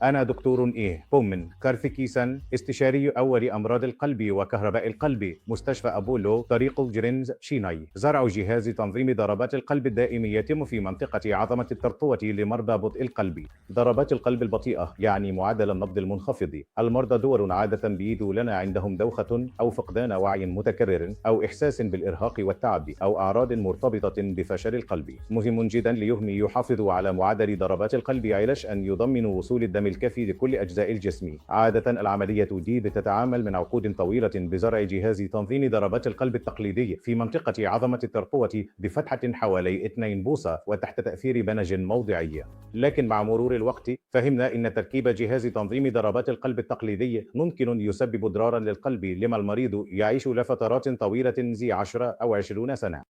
أنا دكتور بومن كارثيكيسان، استشاري أول أمراض القلب وكهرباء القلب، مستشفى أبولو، طريق جرينز شيناي. زرع جهاز تنظيم ضربات القلب الدائم يتم في منطقة عظمة الترقوة لمرضى بطء القلب. ضربات القلب البطيئة يعني معدل النبض المنخفض. المرضى دور عادة بيدوا لنا عندهم دوخة أو فقدان وعي متكرر أو إحساس بالإرهاق والتعب أو أعراض مرتبطة بفشل القلب. مهم جدا ليهم يحافظوا على معدل ضربات القلب علاش أن يضمنوا وصول الدم الكافي لكل أجزاء الجسم. عادة العملية دي بتتعامل من عقود طويلة بزرع جهاز تنظيم ضربات القلب التقليدي في منطقة عظمة الترقوة بفتحة حوالي 2 بوصة وتحت تأثير بنج موضعي. لكن مع مرور الوقت فهمنا أن تركيب جهاز تنظيم ضربات القلب التقليدي ممكن يسبب ضررا للقلب لما المريض يعيش لفترات طويلة زي 10 أو 20 سنة.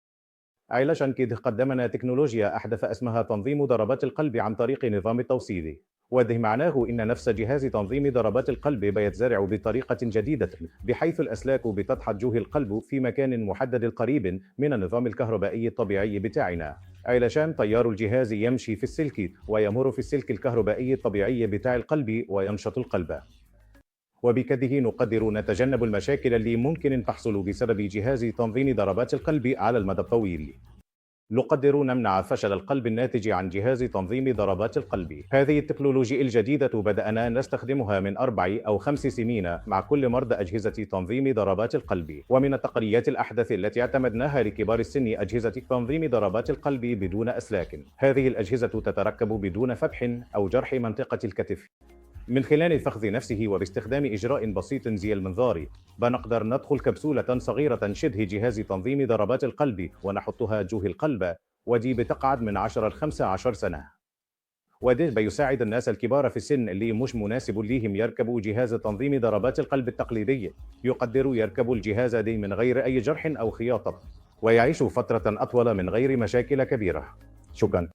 علشان كده قدمنا تكنولوجيا أحدث اسمها تنظيم ضربات القلب عن طريق نظام التوصيل. وده معناه إن نفس جهاز تنظيم ضربات القلب بيتزرع بطريقة جديدة، بحيث الأسلاك بتضحى جوه القلب في مكان محدد قريب من النظام الكهربائي الطبيعي بتاعنا. علشان تيار الجهاز يمشي في السلك ويمر في السلك الكهربائي الطبيعي بتاع القلب وينشط القلب. وبكده نقدر نتجنب المشاكل اللي ممكن أن تحصل بسبب جهاز تنظيم ضربات القلب على المدى الطويل. نقدر نمنع فشل القلب الناتج عن جهاز تنظيم ضربات القلب. هذه التكنولوجيا الجديدة بدأنا نستخدمها من 4 أو 5 سنين مع كل مرضى أجهزة تنظيم ضربات القلب. ومن التقنيات الأحدث التي اعتمدناها لكبار السن أجهزة تنظيم ضربات القلب بدون أسلاك. هذه الأجهزة تتركب بدون فبح أو جرح منطقة الكتف. من خلال الفخذ نفسه وباستخدام إجراء بسيط زي المنظار، بنقدر ندخل كبسولة صغيرة شبه جهاز تنظيم ضربات القلب ونحطها جوه القلب، ودي بتقعد من 10 ل 15 سنة. وده بيساعد الناس الكبار في السن اللي مش مناسب ليهم يركبوا جهاز تنظيم ضربات القلب التقليدي، يقدروا يركبوا الجهاز ده من غير أي جرح أو خياطة، ويعيشوا فترة أطول من غير مشاكل كبيرة. شكرا.